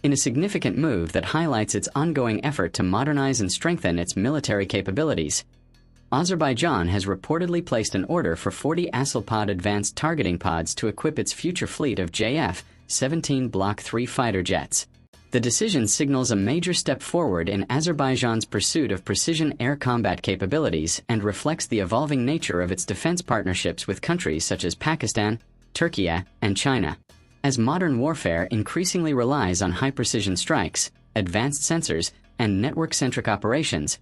in a significant move that highlights its ongoing effort to modernize and strengthen its military capabilities. Azerbaijan has reportedly placed an order for 40 ASELPOD advanced targeting pods to equip its future fleet of JF-17 Block 3 fighter jets. The decision signals a major step forward in Azerbaijan's pursuit of precision air combat capabilities and reflects the evolving nature of its defense partnerships with countries such as Pakistan, Turkey, and China. As modern warfare increasingly relies on high-precision strikes, advanced sensors, and network-centric operations,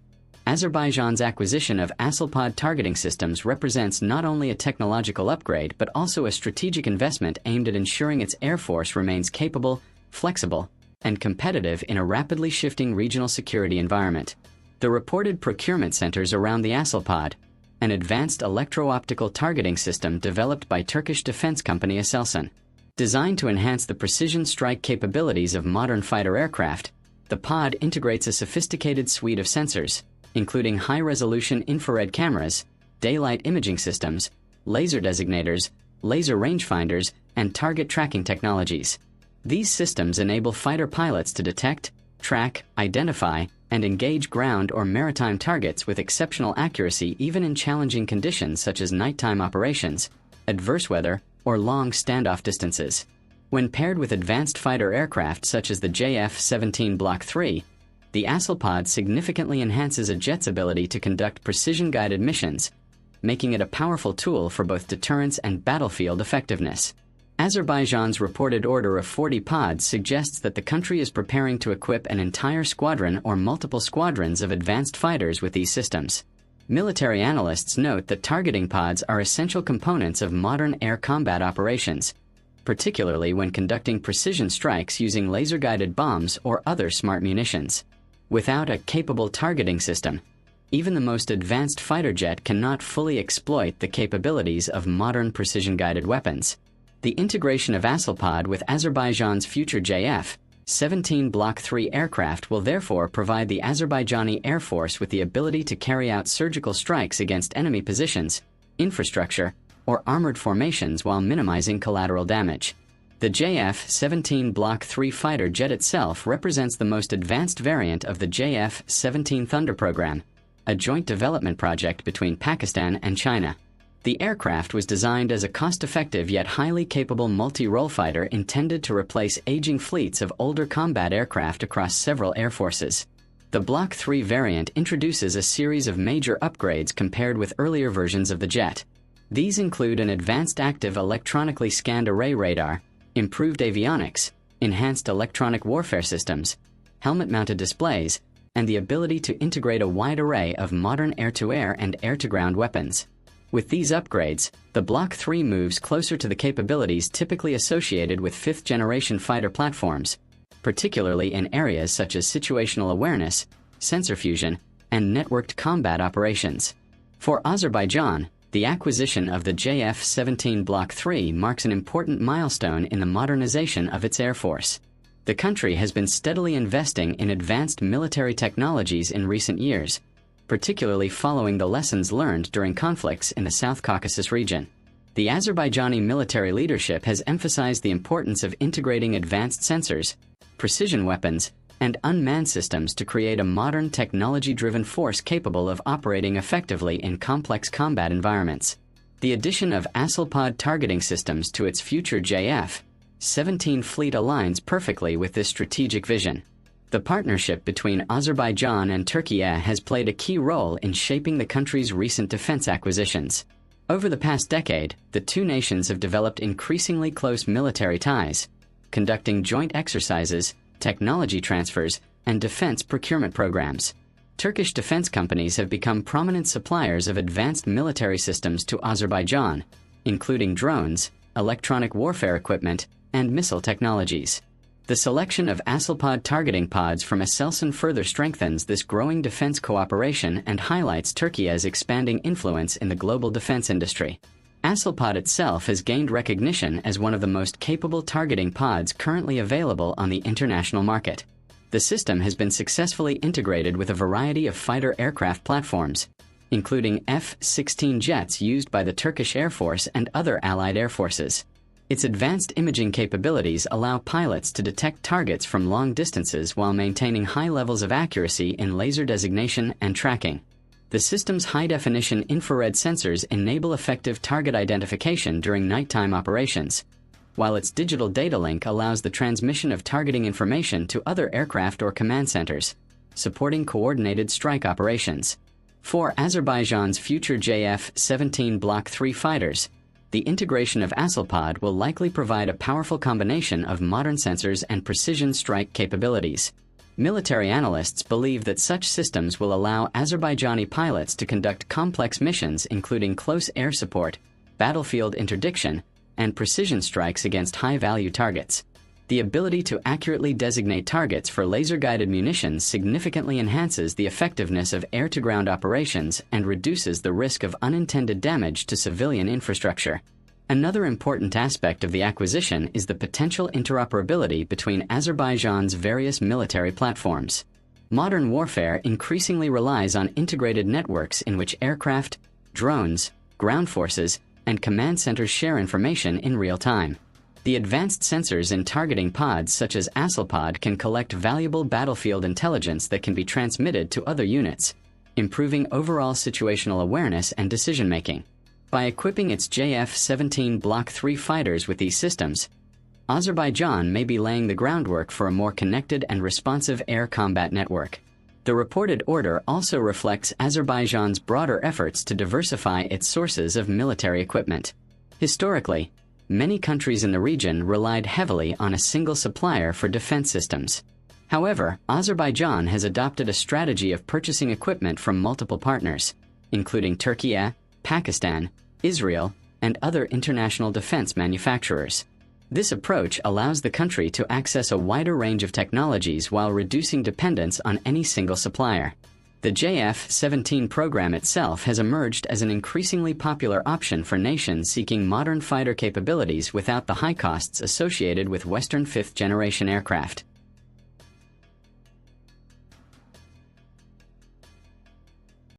Azerbaijan's acquisition of ASELPOD targeting systems represents not only a technological upgrade but also a strategic investment aimed at ensuring its air force remains capable, flexible, and competitive in a rapidly shifting regional security environment. The reported procurement centers around the ASELPOD, an advanced electro-optical targeting system developed by Turkish defense company Aselsan. Designed to enhance the precision strike capabilities of modern fighter aircraft, the pod integrates a sophisticated suite of sensors, including high-resolution infrared cameras, daylight imaging systems, laser designators, laser rangefinders, and target tracking technologies. These systems enable fighter pilots to detect, track, identify, and engage ground or maritime targets with exceptional accuracy even in challenging conditions such as nighttime operations, adverse weather, or long standoff distances. When paired with advanced fighter aircraft such as the JF-17 Block 3, the ASELPOD significantly enhances a jet's ability to conduct precision-guided missions, making it a powerful tool for both deterrence and battlefield effectiveness. Azerbaijan's reported order of 40 pods suggests that the country is preparing to equip an entire squadron or multiple squadrons of advanced fighters with these systems. Military analysts note that targeting pods are essential components of modern air combat operations, particularly when conducting precision strikes using laser-guided bombs or other smart munitions. Without a capable targeting system, even the most advanced fighter jet cannot fully exploit the capabilities of modern precision-guided weapons. The integration of ASELPOD with Azerbaijan's future JF-17 Block 3 aircraft will therefore provide the Azerbaijani Air Force with the ability to carry out surgical strikes against enemy positions, infrastructure, or armored formations while minimizing collateral damage. The JF-17 Block 3 fighter jet itself represents the most advanced variant of the JF-17 Thunder program, a joint development project between Pakistan and China. The aircraft was designed as a cost-effective yet highly capable multi-role fighter intended to replace aging fleets of older combat aircraft across several air forces. The Block 3 variant introduces a series of major upgrades compared with earlier versions of the jet. These include an advanced active electronically scanned array radar, improved avionics, enhanced electronic warfare systems, helmet-mounted displays, and the ability to integrate a wide array of modern air-to-air and air-to-ground weapons. With these upgrades, the Block 3 moves closer to the capabilities typically associated with fifth-generation fighter platforms, particularly in areas such as situational awareness, sensor fusion, and networked combat operations. For Azerbaijan, the acquisition of the JF-17 Block 3 marks an important milestone in the modernization of its air force. The country has been steadily investing in advanced military technologies in recent years, particularly following the lessons learned during conflicts in the South Caucasus region. The Azerbaijani military leadership has emphasized the importance of integrating advanced sensors, precision weapons, and unmanned systems to create a modern technology-driven force capable of operating effectively in complex combat environments. The addition of ASELPOD targeting systems to its future JF-17 fleet aligns perfectly with this strategic vision. The partnership between Azerbaijan and Turkey has played a key role in shaping the country's recent defense acquisitions. Over the past decade, the two nations have developed increasingly close military ties, conducting joint exercises, technology transfers, and defense procurement programs. Turkish defense companies have become prominent suppliers of advanced military systems to Azerbaijan, including drones, electronic warfare equipment, and missile technologies. The selection of ASELPOD targeting pods from Aselsan further strengthens this growing defense cooperation and highlights Turkey's expanding influence in the global defense industry. ASELPOD itself has gained recognition as one of the most capable targeting pods currently available on the international market. The system has been successfully integrated with a variety of fighter aircraft platforms, including F-16 jets used by the Turkish Air Force and other allied air forces. Its advanced imaging capabilities allow pilots to detect targets from long distances while maintaining high levels of accuracy in laser designation and tracking. The system's high-definition infrared sensors enable effective target identification during nighttime operations, while its digital data link allows the transmission of targeting information to other aircraft or command centers, supporting coordinated strike operations. For Azerbaijan's future JF-17 Block 3 fighters, the integration of ASELPOD will likely provide a powerful combination of modern sensors and precision strike capabilities. Military analysts believe that such systems will allow Azerbaijani pilots to conduct complex missions including close air support, battlefield interdiction, and precision strikes against high-value targets. The ability to accurately designate targets for laser-guided munitions significantly enhances the effectiveness of air-to-ground operations and reduces the risk of unintended damage to civilian infrastructure. Another important aspect of the acquisition is the potential interoperability between Azerbaijan's various military platforms. Modern warfare increasingly relies on integrated networks in which aircraft, drones, ground forces, and command centers share information in real time. The advanced sensors in targeting pods such as ASELPOD can collect valuable battlefield intelligence that can be transmitted to other units, improving overall situational awareness and decision-making. By equipping its JF-17 Block 3 fighters with these systems, Azerbaijan may be laying the groundwork for a more connected and responsive air combat network. The reported order also reflects Azerbaijan's broader efforts to diversify its sources of military equipment. Historically, many countries in the region relied heavily on a single supplier for defense systems. However, Azerbaijan has adopted a strategy of purchasing equipment from multiple partners, including Turkey, Pakistan, Israel, and other international defense manufacturers. This approach allows the country to access a wider range of technologies while reducing dependence on any single supplier. The JF-17 program itself has emerged as an increasingly popular option for nations seeking modern fighter capabilities without the high costs associated with Western fifth-generation aircraft.